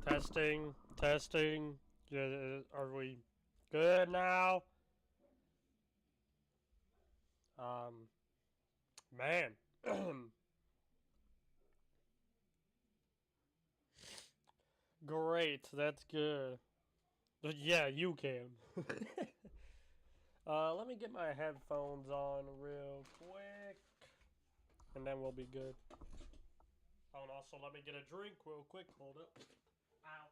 Testing, testing. Are we good now? Man. Great, that's good. Yeah, you can. Let me get my headphones on real quick, and then we'll be good. Oh, and also let me get a drink real quick. Hold up. Ow.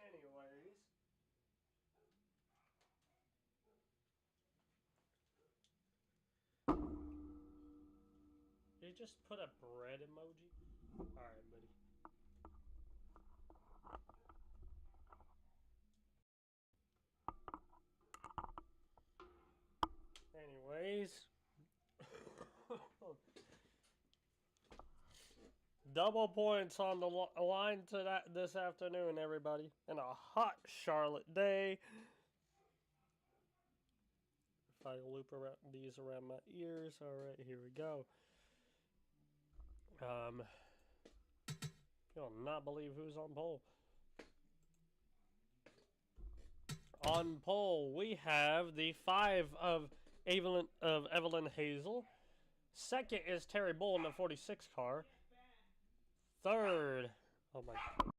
Anyways. You just put a bread emoji? Alright, buddy. Anyways. Double points on the line to this afternoon, everybody. And a hot Charlotte day. If I loop these around my ears. Alright, here we go. You'll not believe who's on pole. On pole, we have the 5 of Evelyn Hazel. Second is Terry Bull in the 46 car. Third, oh my God.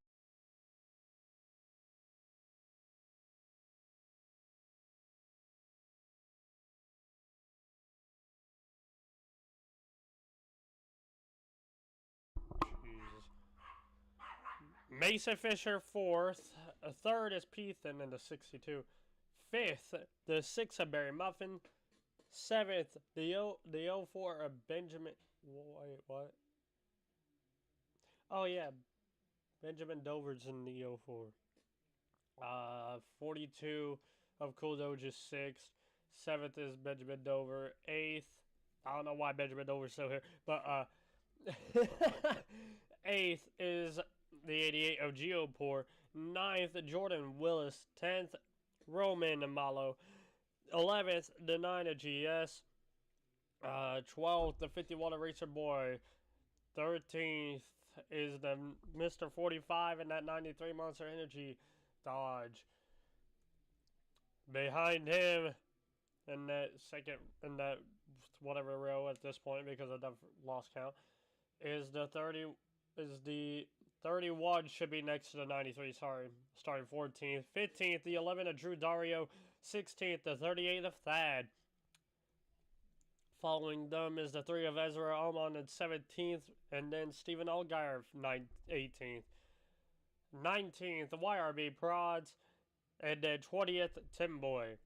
Mason Fisher fourth. Third is Peathan in the 62. Fifth, the 6 of Barry Muffin. Seventh, the 04 of Benjamin. Wait, what? Oh yeah, Benjamin Dover's in the 04. 42 of CoolDoge is 6th. 7th is Benjamin Dover. 8th, I don't know why Benjamin Dover's still here, but 8th is the 88 of Geopore. 9th, Jordan Willis. 10th, Roman Malo. 11th, the 9 of GS. 12th, the 51 of RacerBoy. 13th is the Mr. 45 and that 93 Monster Energy Dodge. Behind him, in that second, in that whatever row at this point because I've lost count, is the 31 should be next to the 93, sorry, starting 14th. 15th, the 11 of Drew Dario. 16th, the 38 of Thad. Following them is the 3 of Ezra Almond in 17th, and then Stephen Allgaier 18th. 19th, YRB Prods, and then 20th, Tim Boy.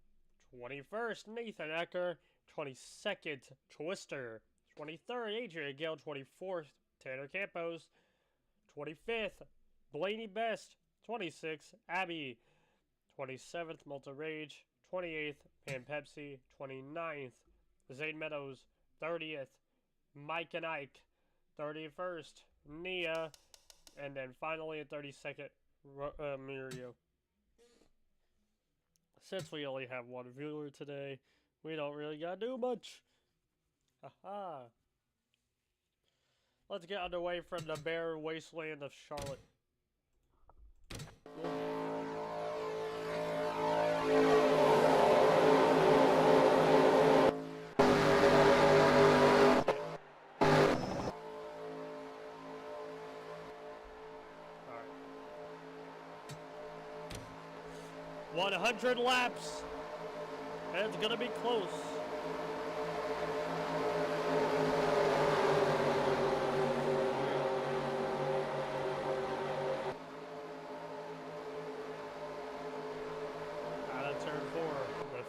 21st, Nathan Ecker. 22nd, Twister. 23rd, Adrian Gale. 24th, Tanner Campos. 25th, BlaneyBest. 26th, Abby. 27th, Multi Rage. 28th, Pan Pepsi. 29th, Zane Meadows. 30th, Mike and Ike. 31st, Nia. And then finally, at 32nd, Murilo. Since we only have one viewer today, we don't really gotta do much. Haha. Let's get underway from the bare wasteland of Charlotte. Alright. 100 laps. And it's gonna be close.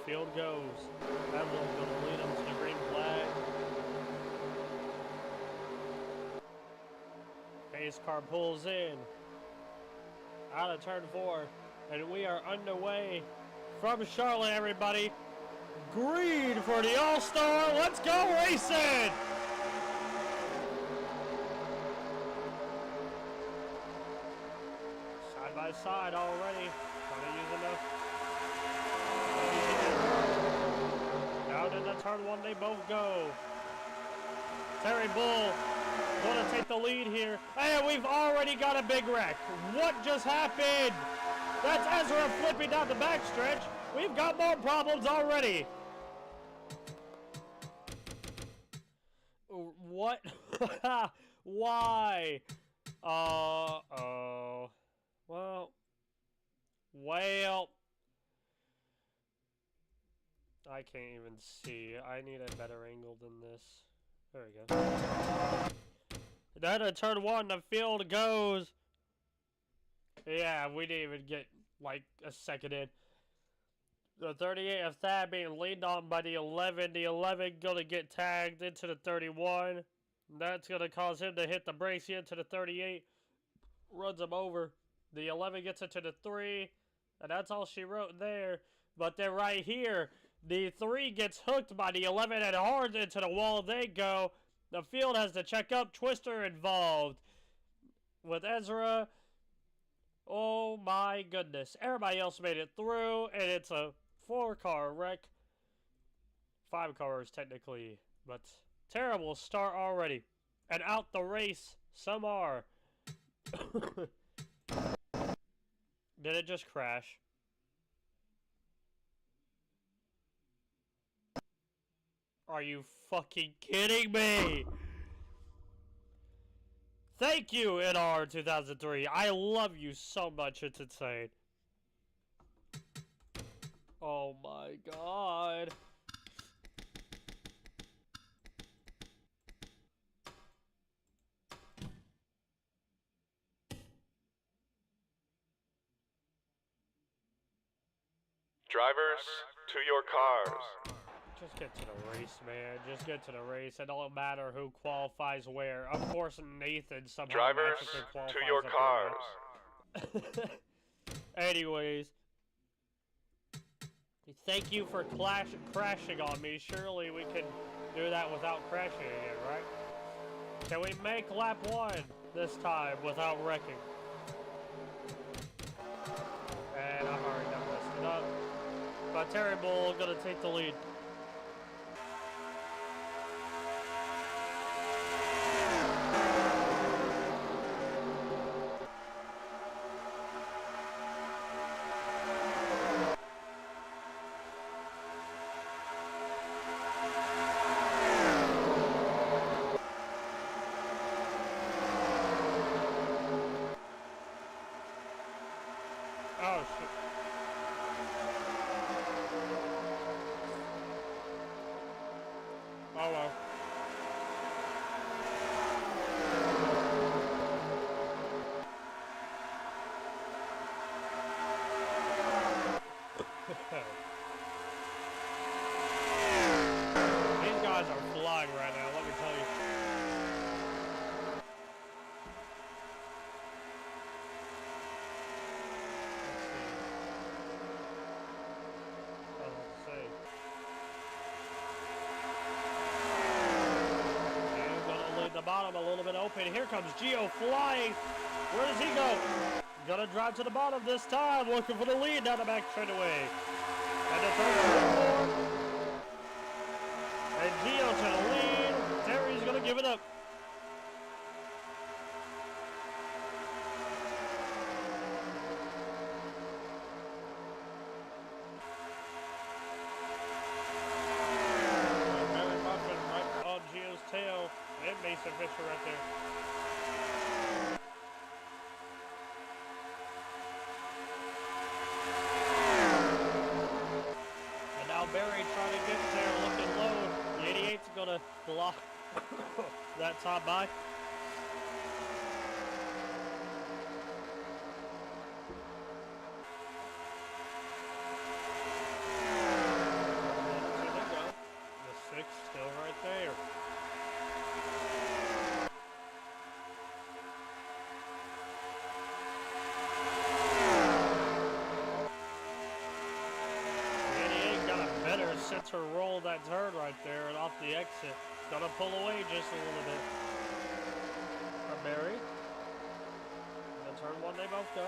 Field goes. Evelyn's going to lead them to the green flag. ACECAR pulls in out of turn 4, and we are underway from Charlotte, everybody. Green for the All-Star. Let's go racing! Side by side already. Trying to use enough. Down into turn 1 they both go. Terry Bull going to take the lead here. And we've already got a big wreck. What just happened? That's Ezra flipping down the backstretch. We've got more problems already. What? Why? Uh-oh. Well. I can't even see. I need a better angle than this. There we go. Then at turn 1, the field goes. Yeah, we didn't even get like a second in. The 38 of Thad being leaned on by the 11. The 11 going to get tagged into the 31. That's going to cause him to hit the brakes into the 38. Runs him over. The 11 gets into the 3. And that's all she wrote there. But then right here, the 3 gets hooked by the 11 and hard into the wall they go. The field has to check up. Twister involved with Ezra. Oh my goodness. Everybody else made it through, and it's a 4-car wreck. 5 cars technically, but terrible start already. And out the race, some are. Did it just crash? Are you fucking kidding me? Thank you, NR 2003. I love you so much, it's insane. Oh my god. Drivers, to your cars. Just get to the race, man. Just get to the race. It don't matter who qualifies where. Of course, Nathan somehow Drivers, qualifies to your cars. Anyways. Thank you for crashing on me. Surely we can do that without crashing again, right? Can we make lap 1 this time without wrecking? And I've already done messed it up. But Terry Bull gonna take the lead. Oh, shit. Oh, well. These guys are flying right now, let me tell you. Bottom a little bit open. Here comes Gio flying. Where does he go? Gonna drive to the bottom this time, looking for the lead down the back straightaway. And the third one. And Gio to the lead. Terry's gonna give it up. Barry Muffin right on Gio's tail. And Mason Fisher right there. And now Barry trying to get there, looking low. The 88's gonna block that top by. And there they go. The 6 still right there. sets her roll that turn right there and off the exit. Gonna pull away just a little bit. Mary. And turn one, they both go.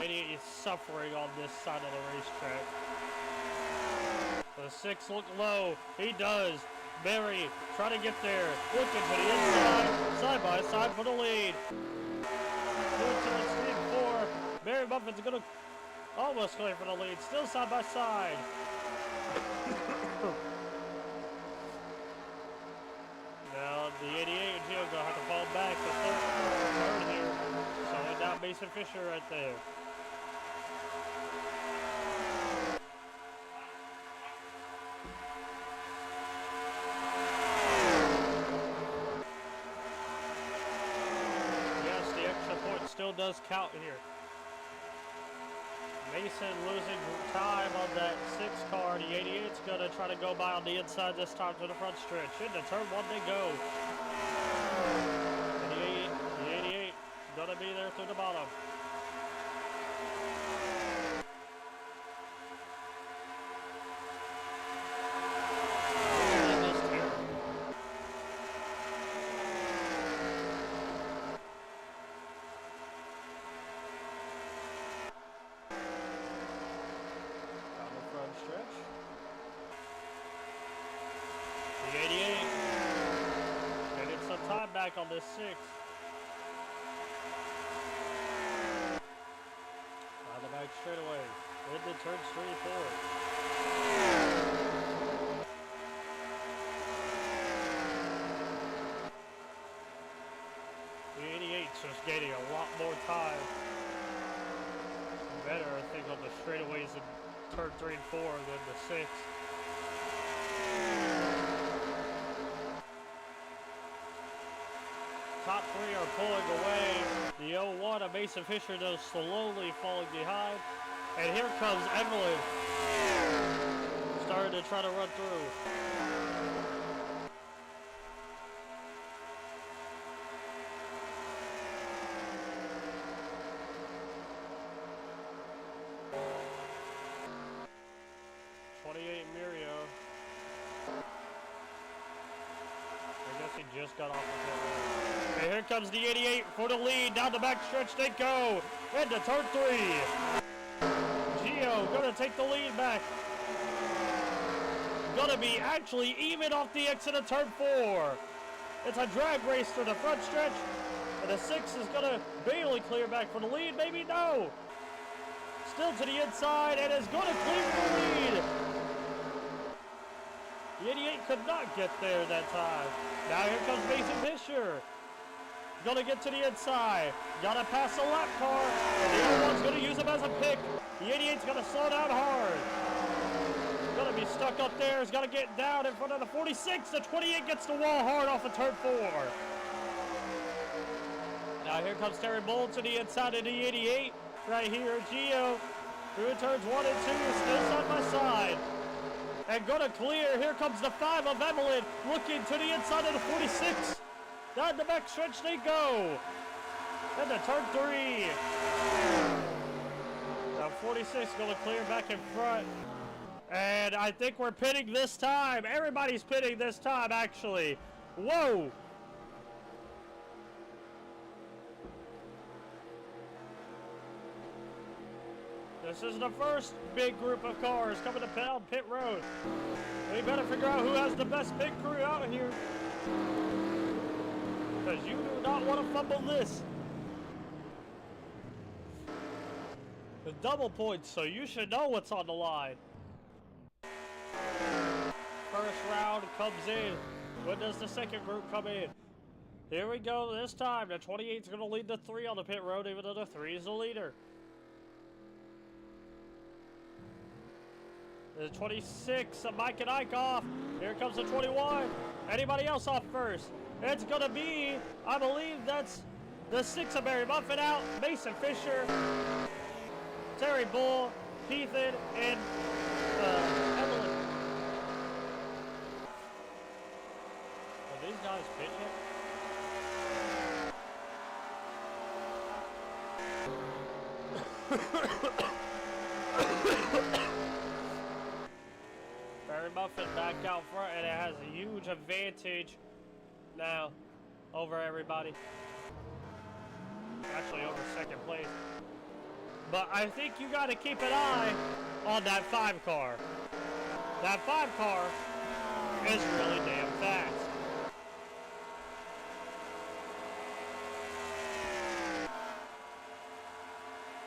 Idiot is suffering on this side of the racetrack. The 6 look low. He does. Mary trying to get there. Looking to the inside. Side by side for the lead. 4. Mary Muffin's going to almost clear for the lead. Still side by side. Now the 88 and Gio going to have to fall back. The third here. Slowing down Mason Fisher right there. Still does count here. Mason losing time on that 6 car. The 88's gonna try to go by on the inside this time to the front stretch. Into turn 1 they go. And the 88 gonna be there through the bottom. Back on this 6. On the back straightaway. Into turns 3 and 4. The 88's just gaining a lot more time. Better, I think, on the straightaways in turn 3 and 4 than the 6. Top 3 are pulling away. The 01 of Mason Fisher does slowly falling behind. And here comes Evelyn. Starting to try to run through. Murilo. I guess he just got off the pit road. And here comes the 88 for the lead. Down the back stretch they go. Into turn 3. Gio gonna take the lead back. Gonna be actually even off the exit of turn 4. It's a drag race through the front stretch. And the 6 is gonna barely clear back for the lead. Maybe no. Still to the inside and is gonna clear for the lead. The 88 could not get there that time. Now here comes Mason Fisher. Gonna get to the inside. Gotta pass the lap car. And the other one's gonna use him as a pick. The 88's gonna slow down hard. Gonna be stuck up there. He's gotta get down in front of the 46. The 28 gets the wall hard off of turn 4. Now here comes Terry Bull to the inside of the 88. Right here, Gio through turns 1 and 2, still side by side. And gonna clear. Here comes the 5 of Evelyn, looking to the inside of the 46. Down the back stretch they go. And the turn 3. Now 46 gonna clear back in front. And I think we're pitting this time. Everybody's pitting this time, actually. Whoa. This is the first big group of cars coming to pit road. We better figure out who has the best pit crew out here. Because you do not want to fumble this. The double points, so you should know what's on the line. First round comes in. When does the second group come in? Here we go this time. The 28's going to lead the 3 on the pit road, even though the 3 is the leader. The 26, Mike and Ike off. Here comes the 21. Anybody else off first? It's going to be, I believe that's the 6 of Barry Muffin out. Mason Fisher, Terry Bull, Ethan, and Evelyn. Are these guys pit yet? Barry Muffin back out front, and it has a huge advantage now over everybody. Actually over second place. But I think you got to keep an eye on that 5 car. That 5 car is really damn fast.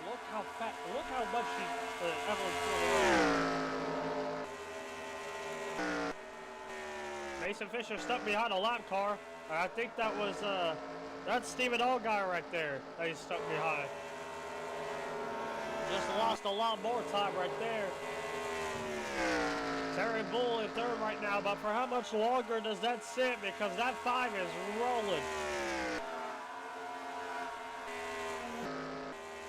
Look how fast, look how much Evelyn's going around. Mason Fisher stuck behind a lap car. I think that was, that's Stephen Allgaier right there that he's stuck behind. Just lost a lot more time right there. Terry Bull in third right now, but for how much longer does that sit? Because that 5 is rolling.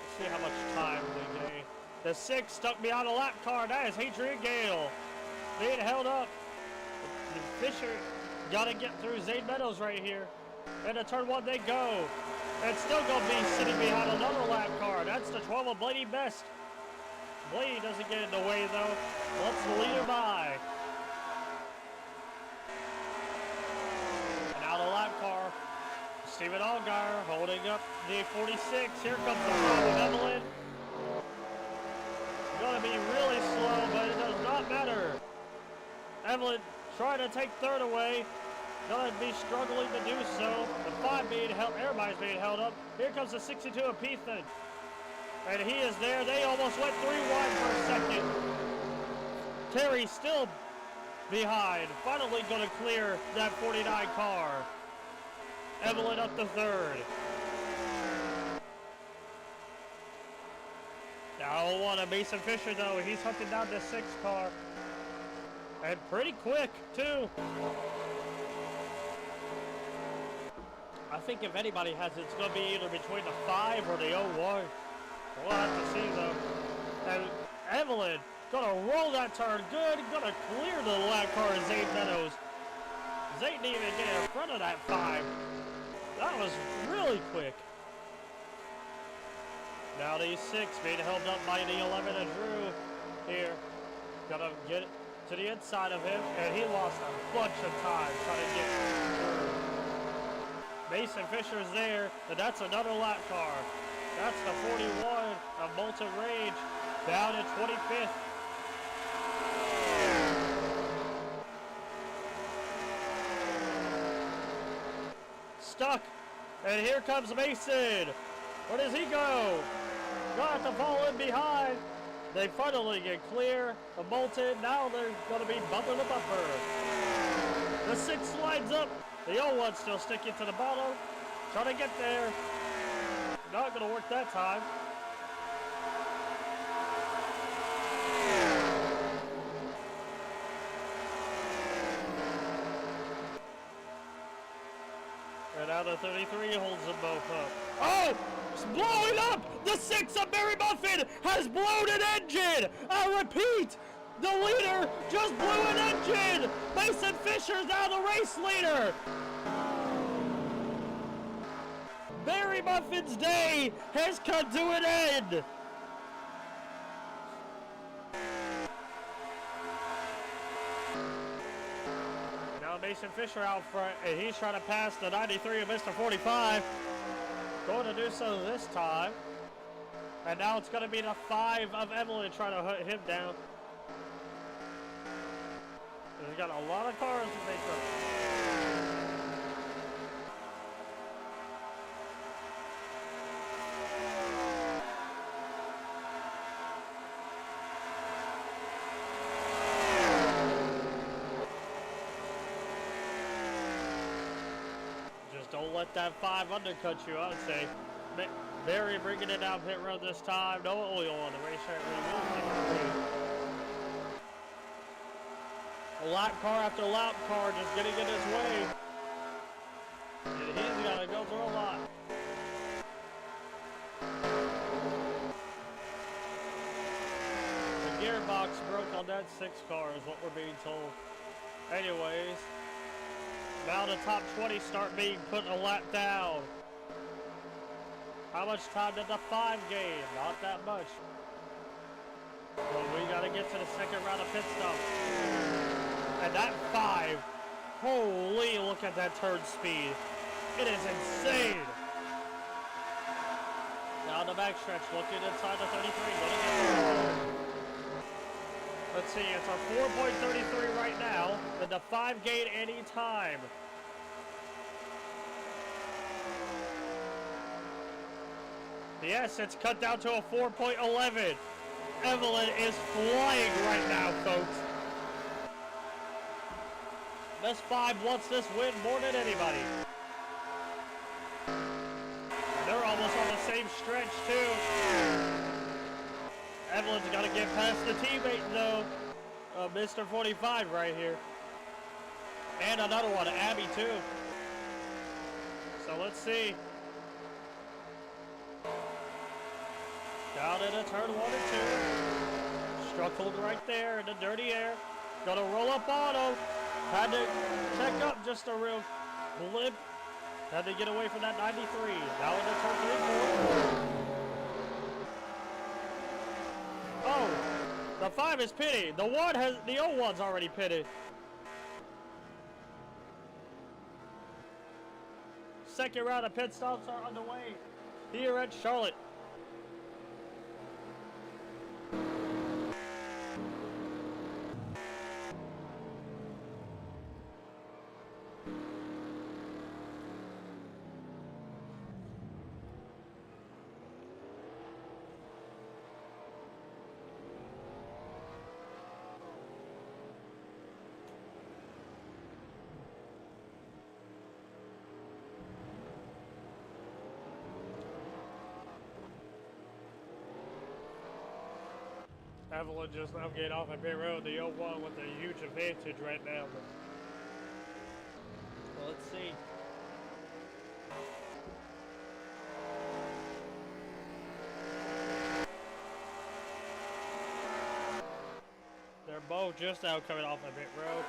Let's see how much time they gain. The 6 stuck behind a lap car. That is Adrian Gale being held up. Fisher got to get through Zane Meadows right here. Into turn 1 they go. It's still going to be sitting behind another lap car. That's the 12 of BlaneyBest. Blaney doesn't get in the way though. Let's lead her by. And out of lap car, Stephen Allgaier holding up the 46. Here comes the 5 of Evelyn. Going to be really slow, but it does not matter. Evelyn trying to take third away. Gonna be struggling to do so. The 5 being held, everybody's being held up. Here comes the 62 of Pethan. And he is there. They almost went 3 wide for a second. Terry still behind. Finally gonna clear that 49 car. Evelyn up to third. Now one of Mason Fisher though. He's hunting down the 6 car. And pretty quick too. I think if anybody has it, it's going to be either between the 5 or the 01. We'll have to see, though. And Evelyn going to roll that turn good. Going to clear the lap car of Zane Meadows. Zane didn't even get in front of that 5. That was really quick. Now the 6 being held up by the 11 of Drew here. Going to get it to the inside of him. And he lost a bunch of time trying to get through. Mason Fisher's there, and that's another lap car. That's the 41 of Molten Rage, down at 25th. Stuck, and here comes Mason. Where does he go? Got to fall in behind. They finally get clear of Molten. Now they're going to be bumper to bumper. The 6 slides up. The 01 still sticking to the bottom. Trying to get there. Not going to work that time. And now the 33 holds them both up. Oh! It's blowing up! The 6 of Barry Muffin has blown an engine! I repeat! The leader just blew an engine! Mason Fisher's now the race leader! Barry Muffin's day has come to an end! Now Mason Fisher out front, and he's trying to pass the 93 of Mr. 45. Going to do so this time. And now it's going to be the 5 of Evelyn trying to hunt him down. He's got a lot of cars to make up. Just don't let that 5 undercut you, I would say. Barry bringing it down pit road this time. No oil on the racetrack. Lap car after lap car just getting in his way. And he's got to go through a lot. The gearbox broke on that 6 car is what we're being told. Anyways, now the top 20 start being put a lap down. How much time did the 5 gain? Not that much. Well, we gotta get to the second round of pit stop. And that 5, holy, look at that turn speed. It is insane. Now the backstretch, looking inside the 33. Gonna get there. Let's see, it's a 4.33 right now. The 5 gate anytime. Yes, it's cut down to a 4.11. Evelyn is flying right now, folks. This 5 wants this win more than anybody. They're almost on the same stretch, too. Evelyn's got to get past the teammate, though. Mr. 45 right here. And another one, Abby, too. So let's see. Down into turn 1 and 2. Struggled right there in the dirty air. Gonna roll up on him. Had to check up just a real blip. Had to get away from that 93. Now into turn 3 4. Oh, the 5 is pitted. The 01's already pitted. Second round of pit stops are underway here at Charlotte. Evelyn just now getting off at pit road. The 01 with a huge advantage right now. Well, let's see. They're both just now coming off at pit road.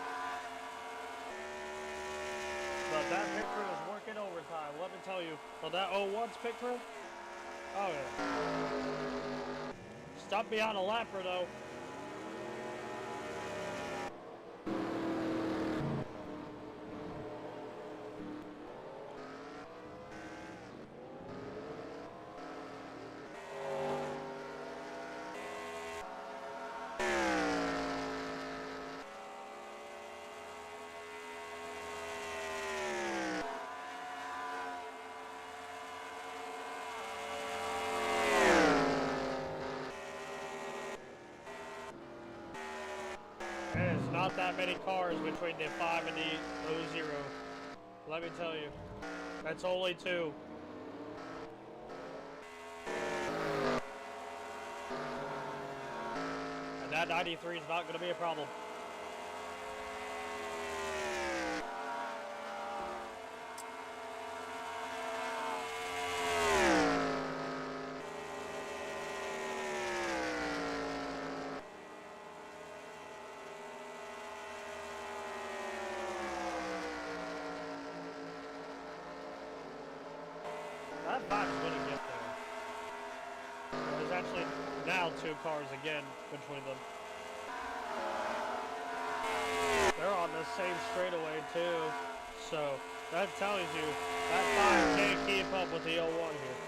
But that pit crew is working overtime. Let me tell you. So that 01's pit crew? Oh yeah. Stop me on a lapper though. There's not that many cars between the 5 and the 00. Let me tell you. That's only 2. And that 93 is not going to be a problem. That 5's going to get there. There's actually now 2 cars again between them. They're on the same straightaway too. So that tells you that 5 can't keep up with the 01 here.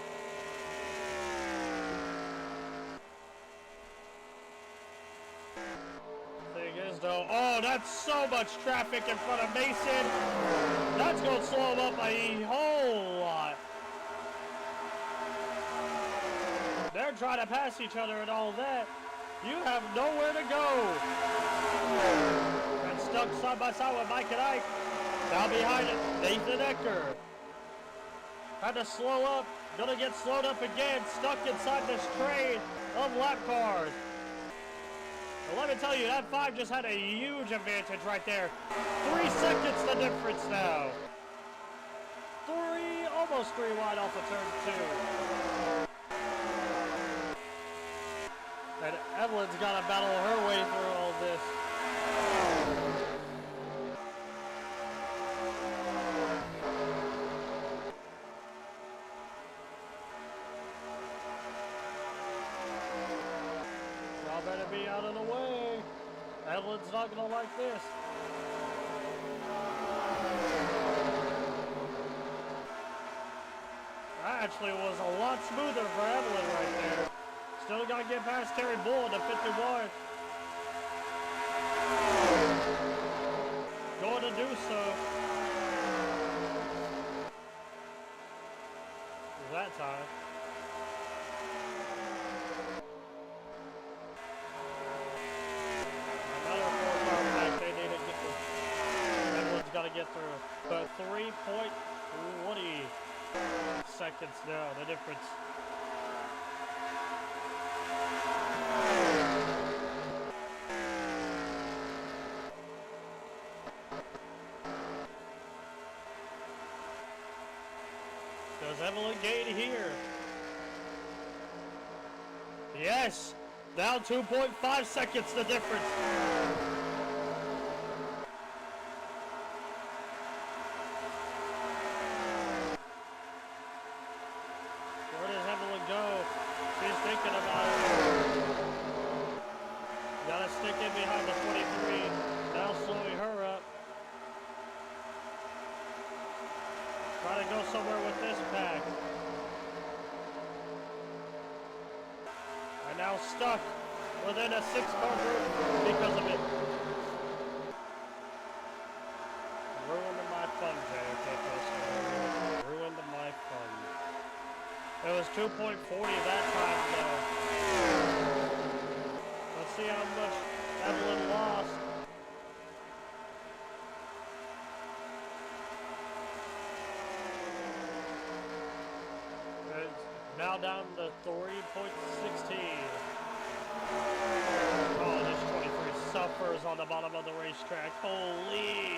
Thing is though, oh, that's so much traffic in front of Mason. That's going to slow him up a whole lot. They're trying to pass each other and all that. You have nowhere to go. And stuck side by side with Mike and Ike. Down behind it, Nathan Ecker. Had to slow up. Gonna get slowed up again. Stuck inside this train of lap cars. Well, let me tell you, that 5 just had a huge advantage right there. 3 seconds the difference now. Almost 3 wide off of turn 2. And Evelyn's got to battle her way through all this. Y'all better be Evelyn's not gonna like this. That actually was a lot smoother for Evelyn right there. Still gotta get past Terry Bull to 51. Going to do so. That time. Another 4-car pack they need to get through. Everyone's got to get through. But 3.20 seconds now, the difference. Does Evelyn gain here? Yes! Now 2.5 seconds the difference. Where does Evelyn go? She's thinking about it. Gotta stick in behind the 23. Now slowing her up. Trying to go somewhere with this pack. And now stuck within a 6-car group because of it. Ruined my fun, JFK. Ruined my fun. It was 2.40 that time, though. Let's see how much Evelyn lost. Now down to 3.16. Oh, this 23 suffers on the bottom of the racetrack. Holy.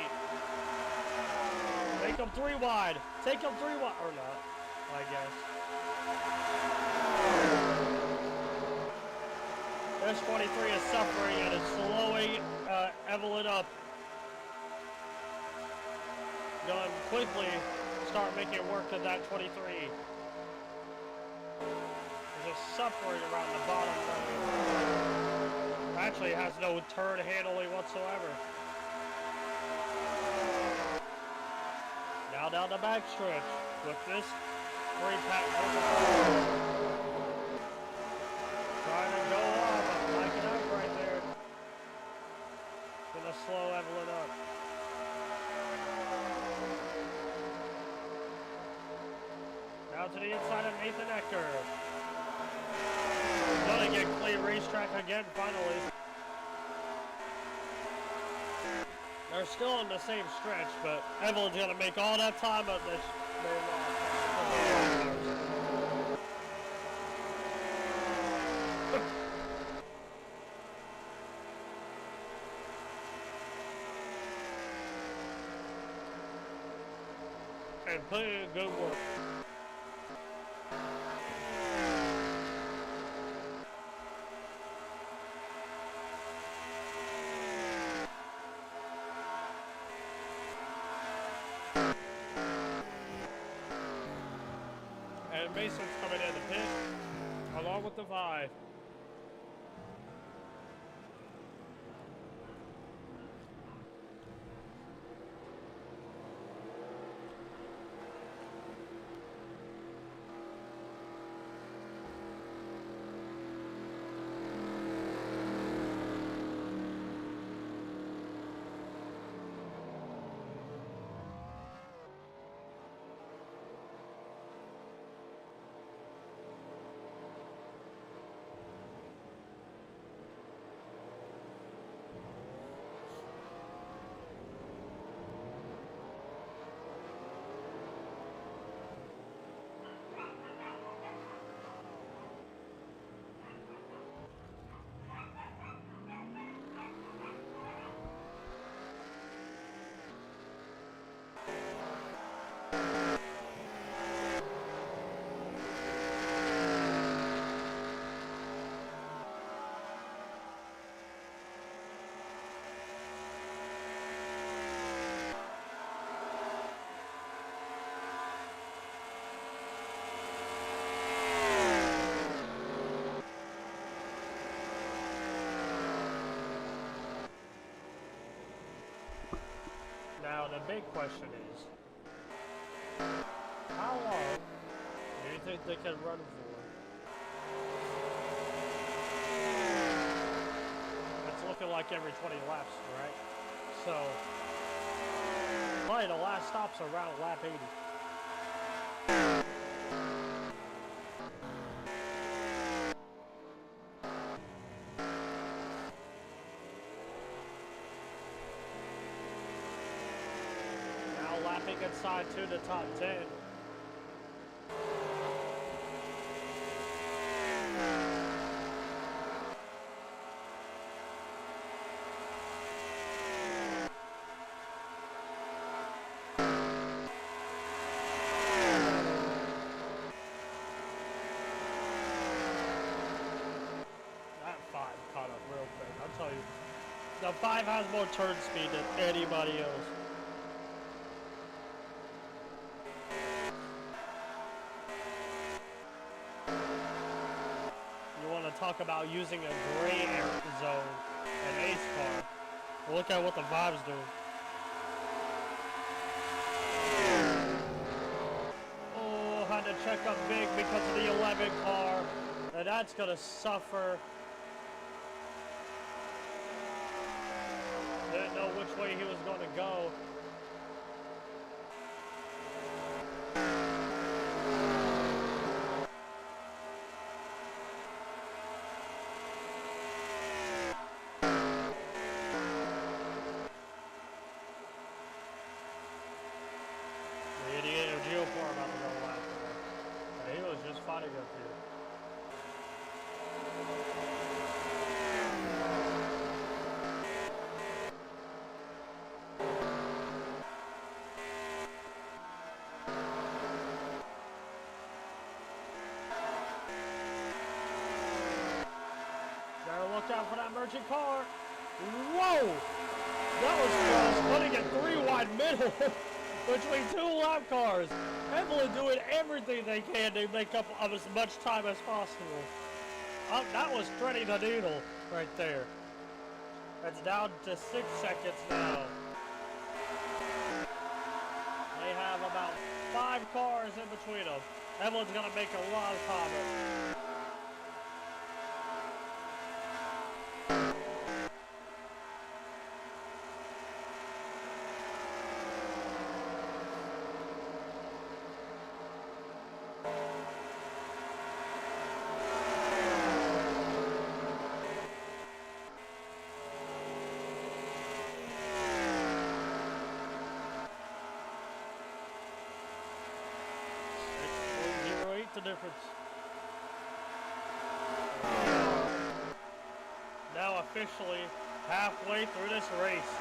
Take him 3 wide. Take him 3 wide. Or not, I guess. This 23 is suffering and it's slowing Evelyn up. Gonna quickly start making work of that 23. Just suffering around the bottom lane. Actually has no turn handling whatsoever. Now down the backstretch with this 3-pack. Trying to go up, but backing up right there. Gonna slow Evelyn up. Now to the inside of Nathan Ecker. Gonna get clean racetrack again, finally. They're still on the same stretch, but Evelyn's gonna make all that time up this. And putting in good work. Mason's coming in the pit, along with the 5. big question is, how long do you think they can run for? It's looking like every 20 laps, right? So, probably the last stop's around lap 80. Now lapping inside to the top 10. The 5 has more turn speed than anybody else. You want to talk about using a gray area zone in ACECAR. Look at what the 5's doing. Oh, had to check up big because of the 11 car. And that's going to suffer. Didn't know which way he was going to go. The idiot of Geopar about to go last time. But he was just fighting up here. Look out for that merchant car. Whoa! That was close. Putting it 3 wide middle between 2 lap cars. Evelyn doing everything they can to make up of as much time as possible. That was threading the needle right there. That's down to 6 seconds now. They have about 5 cars in between them. Evelyn's going to make a lot of comments. The difference. Now officially halfway through this race.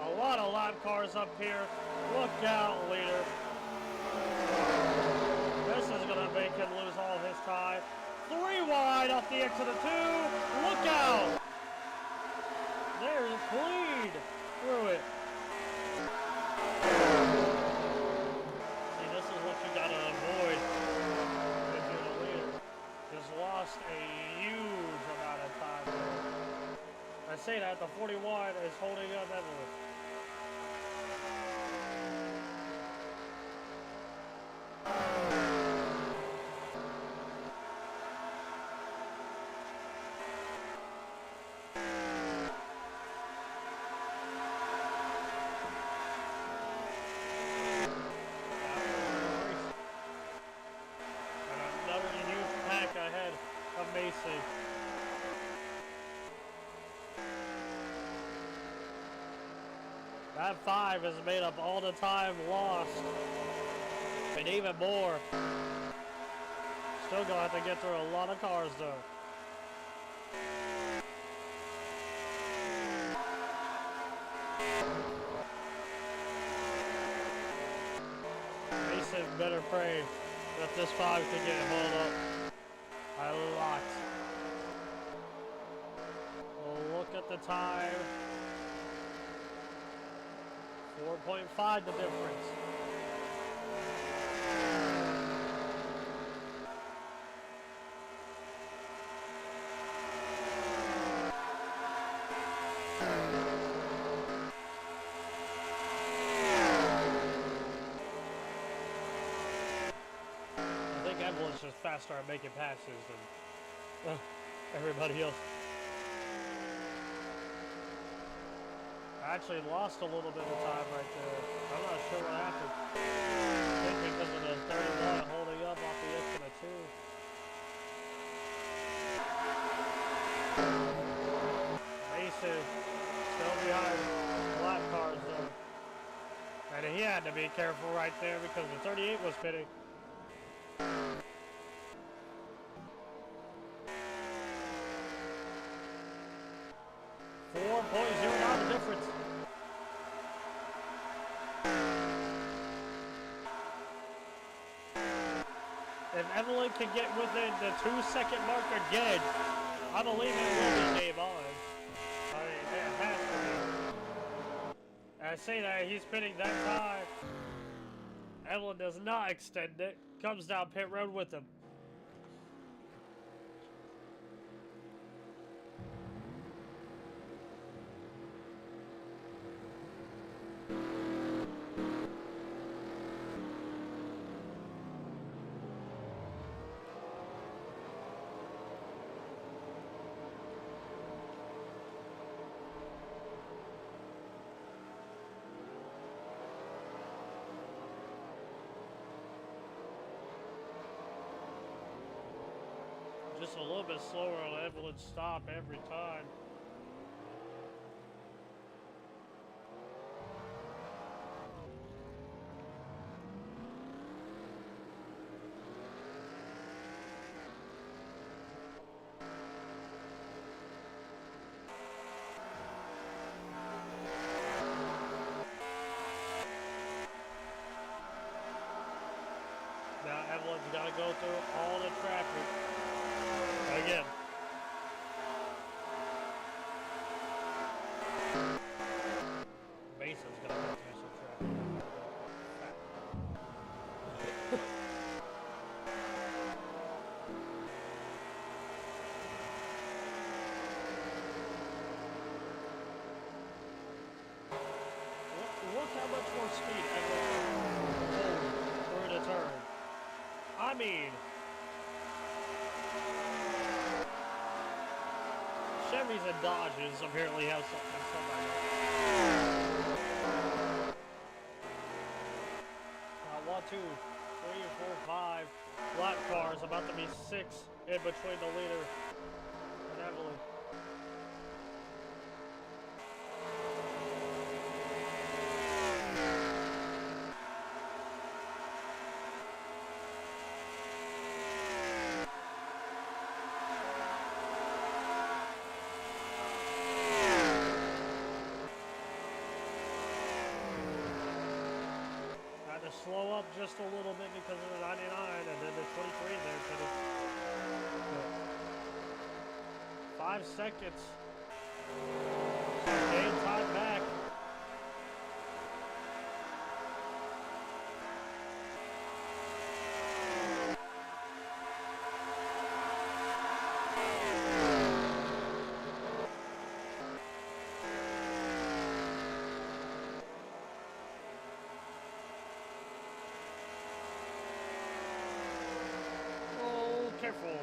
A lot of lap cars up here. Look out, leader. This is going to make him lose all his time. 3 wide off the exit of 2. Look out. There's bleed through it. Lost a huge amount of time there. I say that the 41 is holding up Evelyn. Amazing. That 5 has made up all the time lost. And even more. Still gonna have to get through a lot of cars though. Mason better pray that this 5 can get hauled up. A lot. Look at the time. 4.5 the difference. Evelyn's just faster at making passes than everybody else. I actually lost a little bit of time right there. I'm not sure what happened. I think because of the 31 holding up off the edge of the 2. Mason still behind black cars though. And he had to be careful right there because the 38 was pitting. 4.09 the difference. If Evelyn can get within the 2-second mark again, I believe it will be game on. I mean, it has to be. I say that he's pitting that time. Evelyn does not extend it. Comes down pit road with him. Just a little bit slower on Evelyn's stop every time. Now Evelyn's got to go through all the traffic. Again. Mason's gonna go through some traffic. Look how much more speed Evelyn through the turn. I mean, Chevys and Dodges apparently have something. Now 1, 2, 3, 4, 5 black cars, about to be 6 in between the leader and Evelyn. Slow up just a little bit because of the 99 and then the 23 there. So 5 seconds. Game time back. Careful.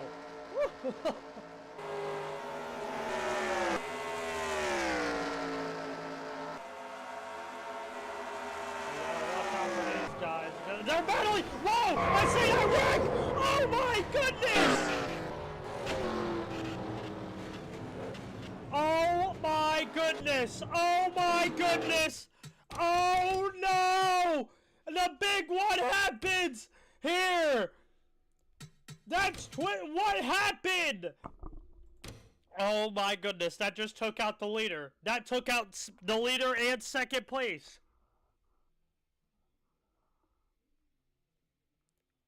They're battling! Whoa! I see a wreck! Oh my goodness! Oh my goodness! Oh my goodness! Oh no! The big one happens here! That's what happened? Oh my goodness, that just took out the leader. That took out the leader and second place.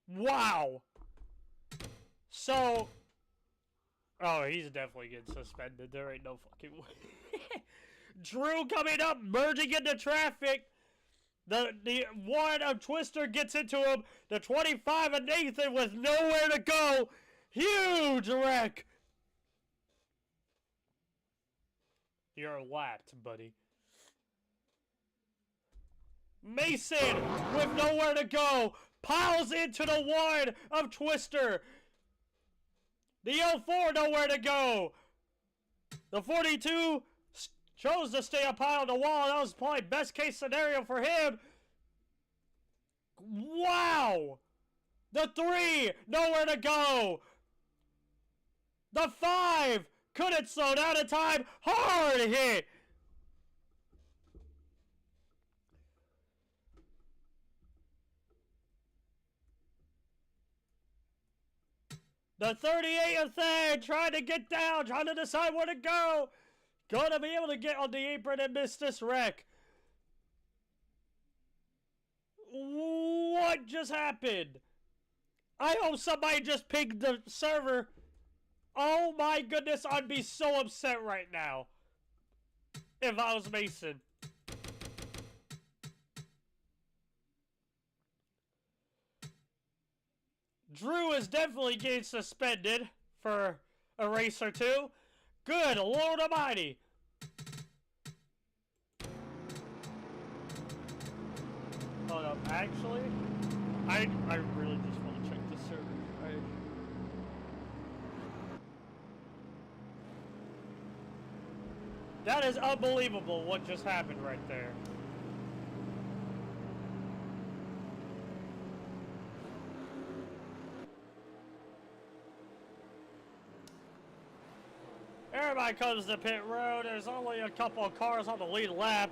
Wow. So, oh, he's definitely getting suspended. There ain't no fucking way. Drew coming up, merging into traffic. The one of Twister gets into him. The 25 of Nathan with nowhere to go. Huge wreck. You're lapped, buddy. Mason with nowhere to go. piles into the one of Twister. The 04 nowhere to go. The 42 chose to stay up high on the wall. That was probably best case scenario for him. Wow. The 3 nowhere to go. The 5 couldn't slow down in time. Hard hit. The 38th thing, trying to get down, trying to decide where to go. Gonna be able to get on the apron and miss this wreck. What just happened? I hope somebody just pinged the server. Oh my goodness, I'd be so upset right now if I was Mason. Drew is definitely getting suspended for a race or two. Good Lord Almighty. Hold up, actually, I really just want to check the server. That is unbelievable what just happened right there. Everybody comes to pit road. There's only a couple of cars on the lead lap.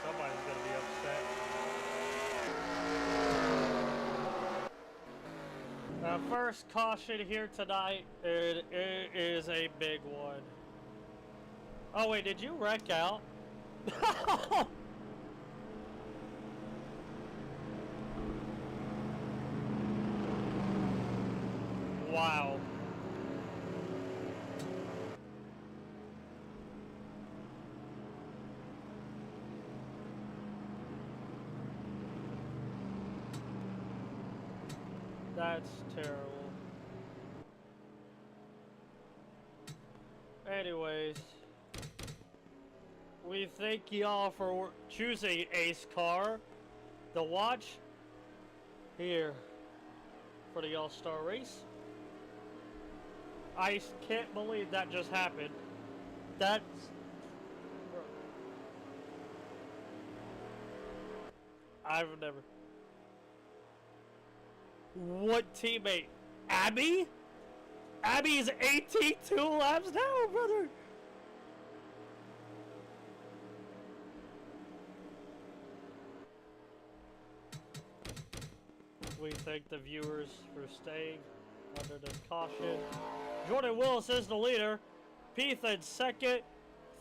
Somebody's gonna be upset. First caution here tonight, it is a big one. Oh wait, did you wreck out? Wow. That's terrible. Anyways, we thank y'all for choosing ACECAR, the watch here for the All-Star race. I can't believe that just happened. That's... I've never... What teammate? Abby? Abby's 82 laps now, brother! We thank the viewers for staying under this caution. Jordan Willis is the leader. Pethan second.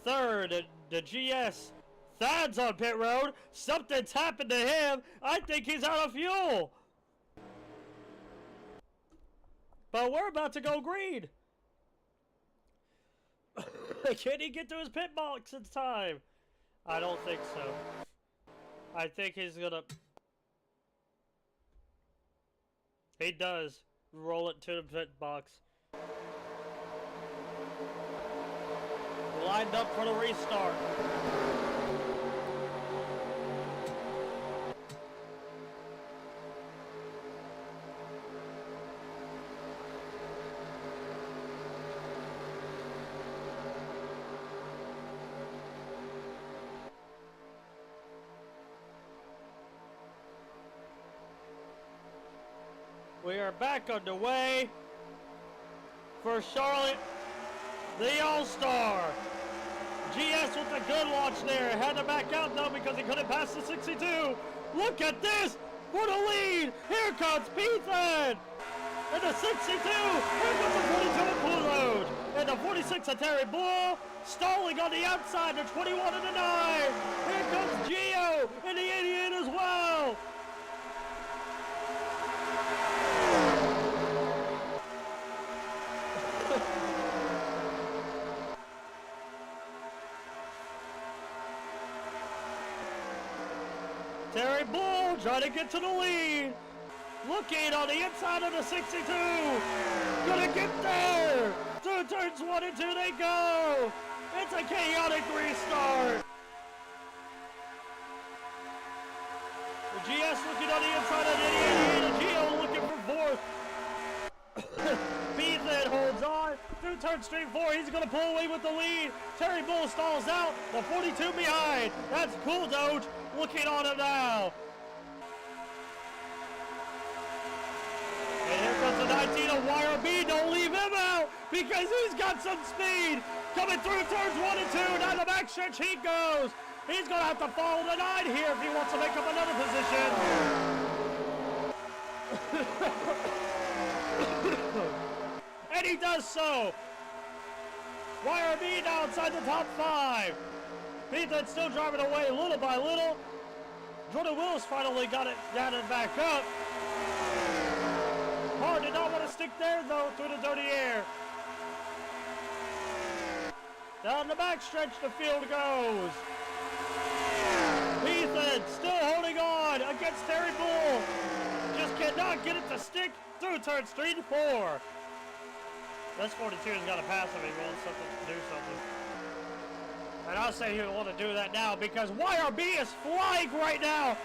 Third, the GS. Thad's on pit road. Something's happened to him. I think he's out of fuel. But we're about to go green. Can he get to his pit box in time? I don't think so. I think he's gonna... He does. Roll it to the pit box. Lined up for the restart. We are back underway for Charlotte, the All-Star. GS with a good launch there. Had to back out though because he couldn't pass the 62. Look at this for the lead. Here comes Ethan. And the 62. Here comes the 42 of CoolDoge. And the 46 of Terry Bull. Stalling on the outside. The 21 and the 9. Here comes Gio and the 88 as well. Terry Bull trying to get to the lead. Looking on the inside of the 62. Gonna get there. Through turns 1 and 2 they go. It's a chaotic restart. The GS looking on the inside of the 88. And Gio looking for 4th. Ethan holds on. Through turn street 4. He's gonna pull away with the lead. Terry Bull stalls out. The 42 behind. That's CoolDoge. Looking on him now. And here comes the 19 of YRB. Don't leave him out because he's got some speed. Coming through turns 1 and 2. Down the back stretch he goes. He's going to have to follow the 9 here if he wants to make up another position. And he does so. YRB now inside the top 5. Ethan still driving away little by little. Jordan Willis finally got it back up. Hard did not want to stick there though through the dirty air. Down the backstretch the field goes. Ethan still holding on against Terry Bull. Just cannot get it to stick through turns 3 and 4. This 42 has got to pass him if he wants to do something. And I'll say he would want to do that now because YRB is flying right now.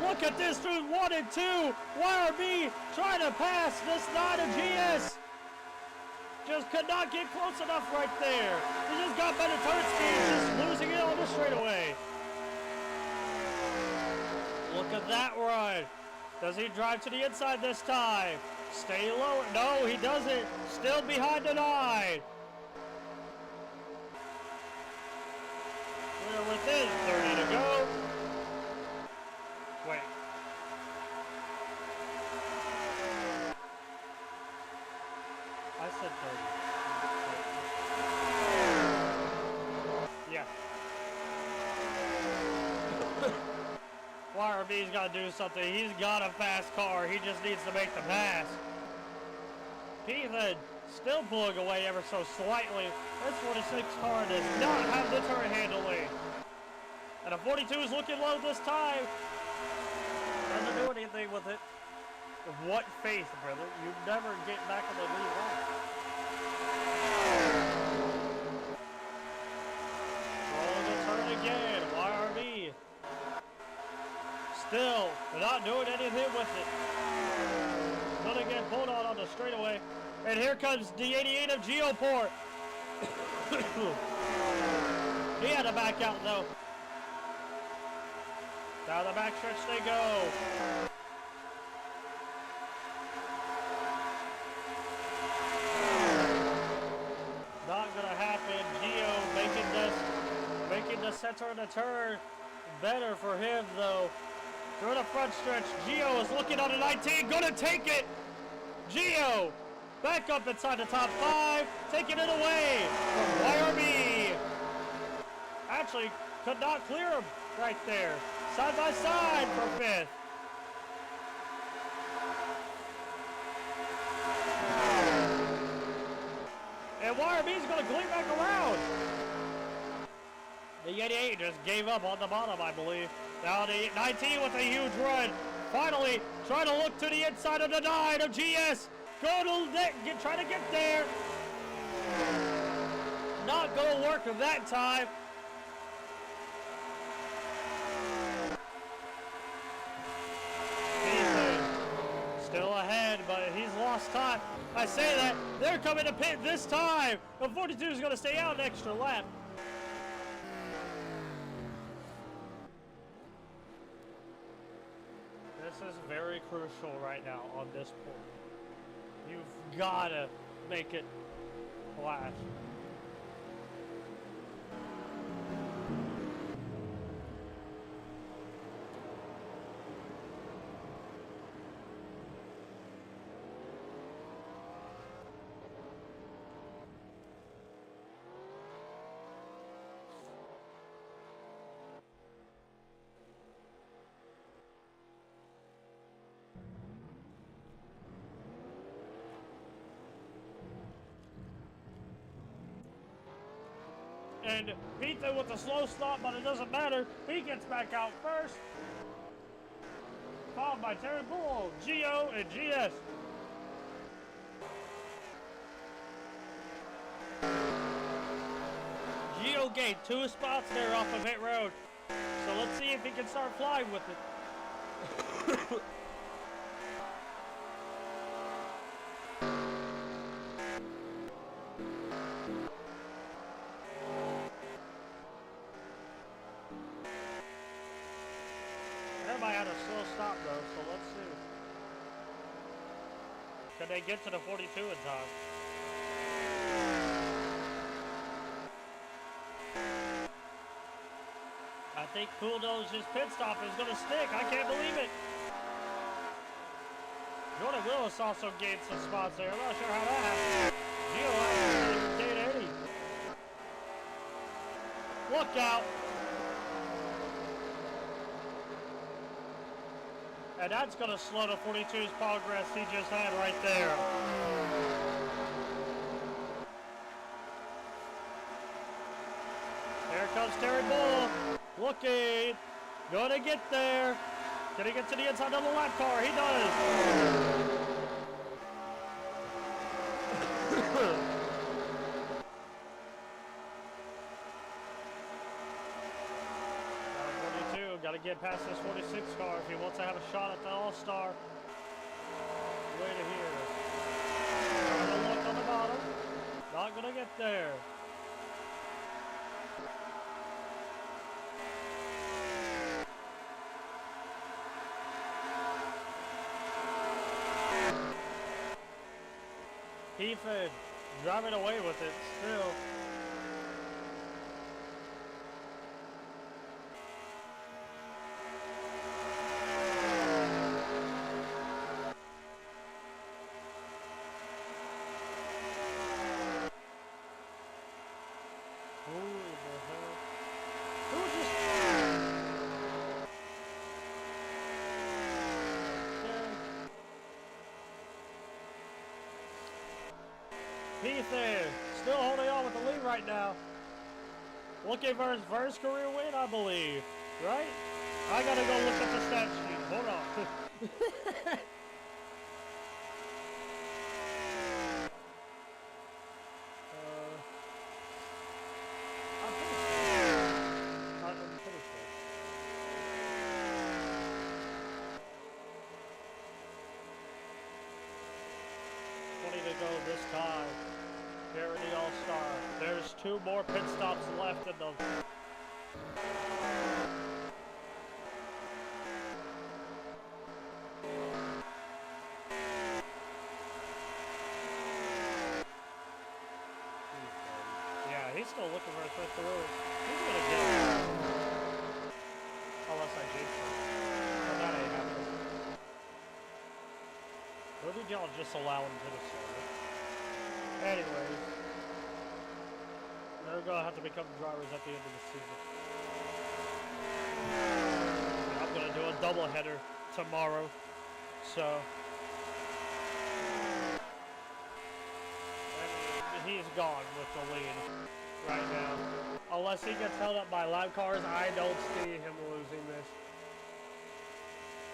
Look at this through 1 and 2. YRB trying to pass this 9 of GS. Just could not get close enough right there. He just got better turn speed, just losing it on the straightaway. Look at that run. Does he drive to the inside this time? Stay low. No, he doesn't. Still behind the 9. We're within 30 to go. Wait. I said 30. Yeah. YRB's got to do something. He's got a fast car. He just needs to make the pass. Ethan still pulling away ever so slightly. This 46 car does not have the turn handling. And a 42 is looking low this time. Doesn't do anything with it. What faith, brother? You never get back on the lead line. Rolling the turn again. YRB. Still not doing anything with it. Gonna get pulled on the straightaway. And here comes the 88 of Geoport. He had to back out though. Down the backstretch they go. Not gonna happen. Gio making the center of the turn better for him though. Through the front stretch, Gio is looking on the 19, gonna take it. Gio back up inside the top 5, taking it away from YRB. Actually, could not clear him right there. Side by side for 5th. And YRB's gonna clean back around. The 88 just gave up on the bottom, I believe. Now the 19 with a huge run. Finally, trying to look to the inside of the 9 of GS. Try to get there. Not gonna work that time. Still ahead, but he's lost time. I say that, they're coming to pit this time. The 42 is gonna stay out an extra lap. This is very crucial right now on this point. You've gotta make it flash. And Ethan with a slow stop, but it doesn't matter. He gets back out first. Followed by Terry Bull, Gio, and GS. Gio gained 2 spots there off of pit road. So let's see if he can start flying with it. Everybody had a slow stop though, so let's see. Can they get to the 42 in time? I think CoolDoge's pit stop is going to stick. I can't believe it. Jordan Willis also gained some spots there. I'm not sure how that happened. Gio didn't gain any. Look out. And that's going to slow the 42's progress he just had right there. Here comes Terry Bull. Looking. Gonna get there. Can he get to the inside of the lap car? He does. 42. Got to get past this 46 car if he wants to have a shot at the All-Star. Way to here. Trying to look on the bottom. Not gonna get there. Ethan driving away with it still. Ethan still holding on with the lead right now. Looking for his first career win, I believe. Right? I gotta go look at the stat sheet. Hold on. I'm pretty sure. To go this time here in the All-Star. There's 2 more pit stops left in them. Yeah, he's still looking for his fifth career. He's gonna get it. Unless I jinx him. But that ain't happening. Or did y'all just allow him to the server? Anyways, they're gonna have to become drivers at the end of the season. I'm gonna do a doubleheader tomorrow, so and he's gone with the lead right now. Unless he gets held up by lap cars, I don't see him losing this.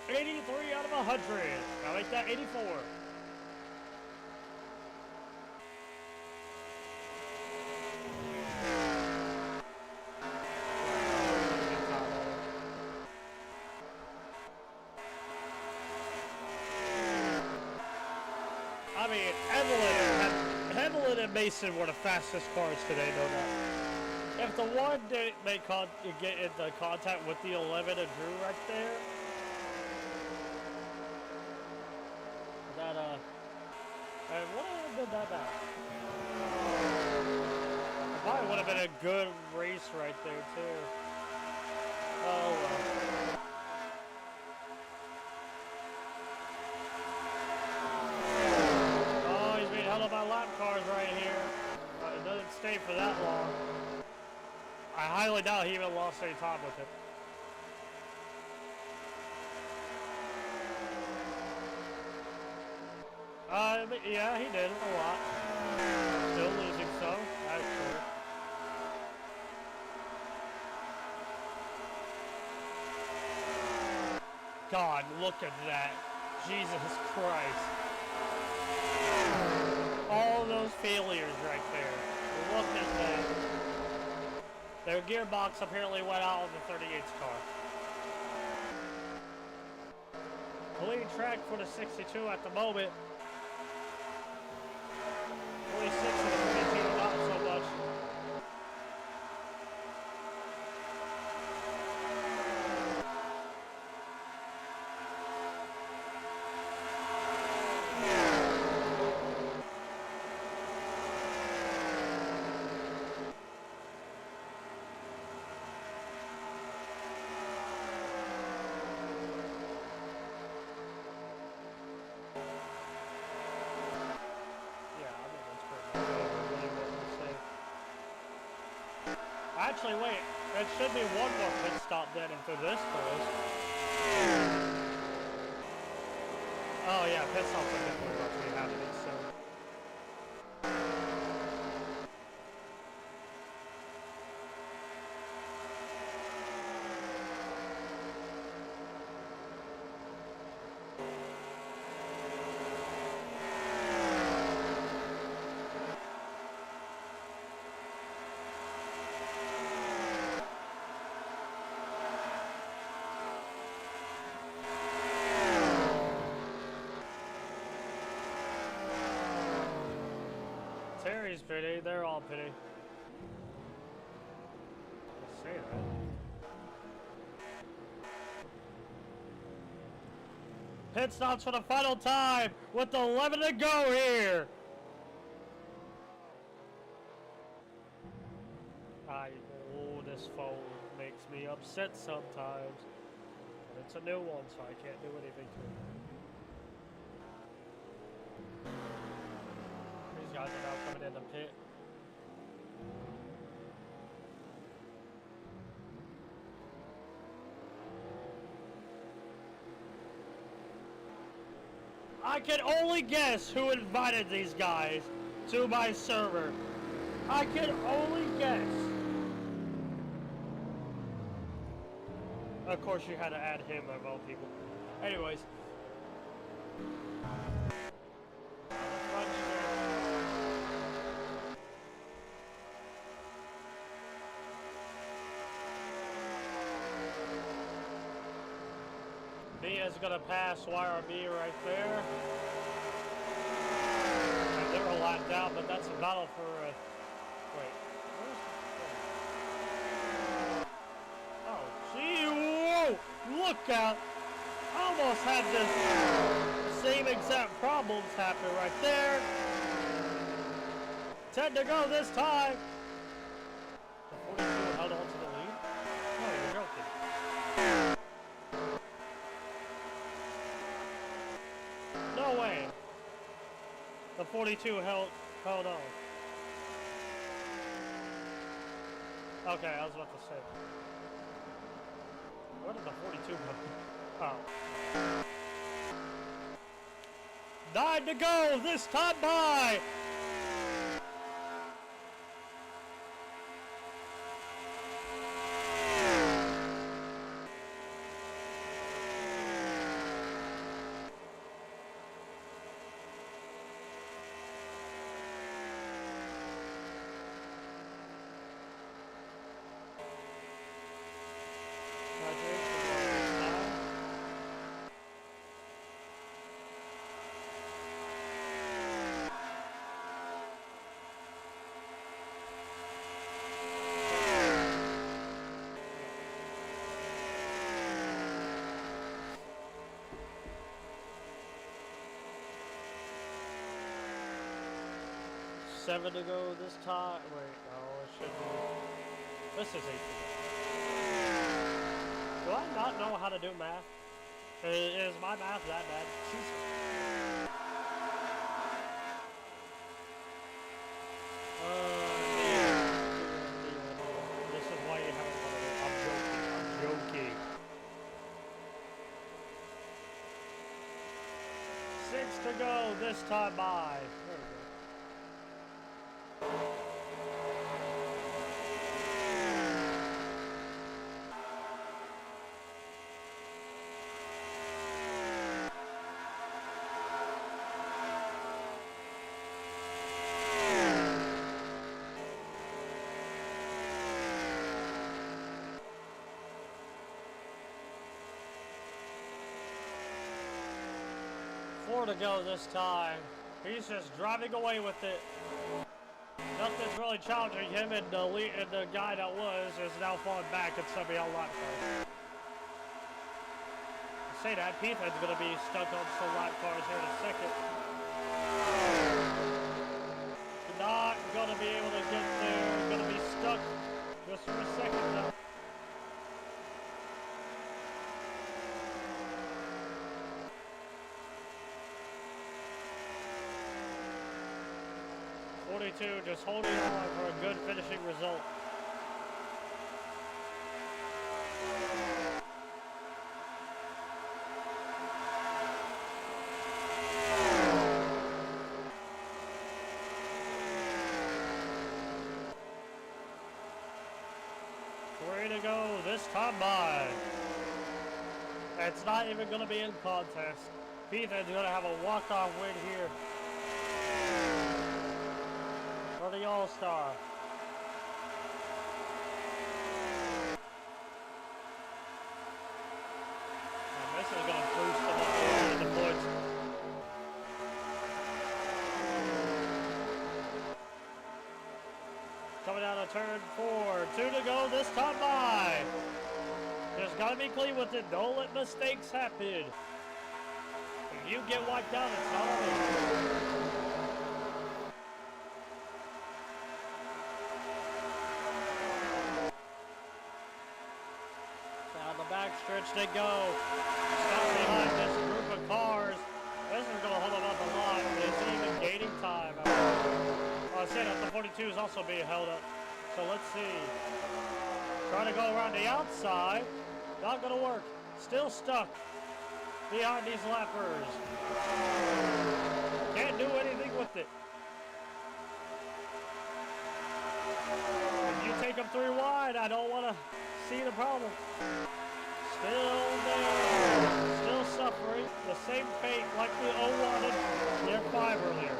83 out of 100. Now make that 84. I mean, Evelyn and Mason were the fastest cars today, no doubt. If the one didn't get into contact with the 11 and Drew right there, and what would have been that bad? It probably would have been a good race right there, too. Oh, well. Oh, he's being held up by lap cars right here. It doesn't stay for that long. I highly doubt he even lost any time with it. Yeah, he did a lot. Still losing some, actually. God, look at that. Jesus Christ. All those failures right there. Look at that. Their gearbox apparently went out on the 38's car. Clean track for the 62 at the moment. 46 and the 42 not so much. Actually, wait. It should be one more pit stop then after this goes. Oh yeah, pit stops are definitely about to be happening soon. Terry's pretty, they're all pretty. I say that. Pit stops for the final time with 11 to go here. This phone makes me upset sometimes. But it's a new one, so I can't do anything to it. These guys are now coming in the pit. I can only guess who invited these guys to my server. I can only guess. Of course, you had to add him of all people. Anyways. Mia's gonna pass YRB right there. And they're a lot down, but that's a battle for wait. Oh, gee, whoa! Look out! Almost had the same exact problems happen right there. 10 to go this time. The 42 held on to the lead. No, you're joking. No way. The 42 held on. Okay, I was about to say. Where did the 42 go? Oh. 9 to go, this time by! Seven to go this time. Wait, no, it should be. This is 8 to go. Do I not know how to do math? Is my math that bad? Jesus. This is why you haven't won it. I'm joking. 6 to go this time by. There we go. 4 to go this time. He's just driving away with it. Nothing's really challenging him, and the guy that was is now falling back and somebody on lap cars. I say that, Peter's going to be stuck on some lap cars here in a second. Not going to be able to get there. Going to be stuck just for a second though. Just holding on for a good finishing result. Three to go this time by. It's not even going to be in contest. Ethan's going to have a walk-off win here for the All-Star. And this is going to boost them up to the points. Coming down to turn 4. 2 to go this time by. Just got to be clean with it. Don't let mistakes happen. If you get wiped out, it's not on you. Backstretch they go. Stuck behind this group of cars. This is going to hold them up a lot. But it's even gaining time. I said that the 42 is also being held up. So let's see. Trying to go around the outside. Not going to work. Still stuck behind these lappers. Can't do anything with it. If you take them 3 wide, I don't want to see the problem. Still there, still suffering, the same fate like the 01 and their 5 earlier.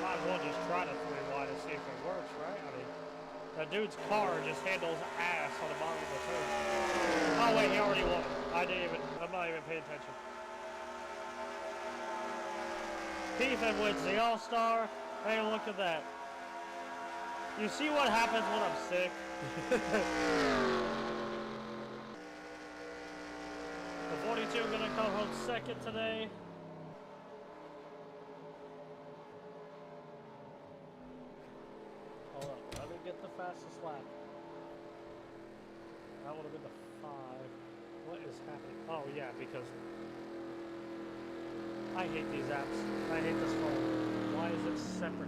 Might as well just try the 3 wide and see if it works, right? I mean, that dude's car just handles ass on the bottom of the turn. Oh wait, he already won. I'm not even paying attention. Ethan wins the All-Star. Hey, look at that. You see what happens when I'm sick? The 42 are going to come home second today. Hold up, let me get the fastest lap. That would have been the 5. What is happening? Oh yeah, because I hate these apps. I hate this phone. Why is it separate?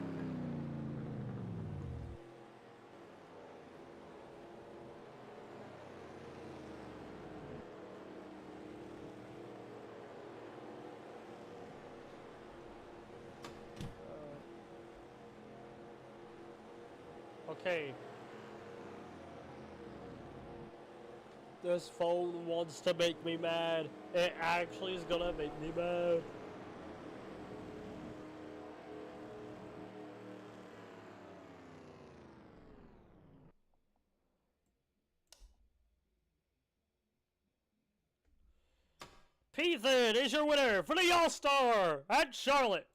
Okay. This phone wants to make me mad. It actually is gonna make me mad. Ethan is your winner for the All-Star at Charlotte.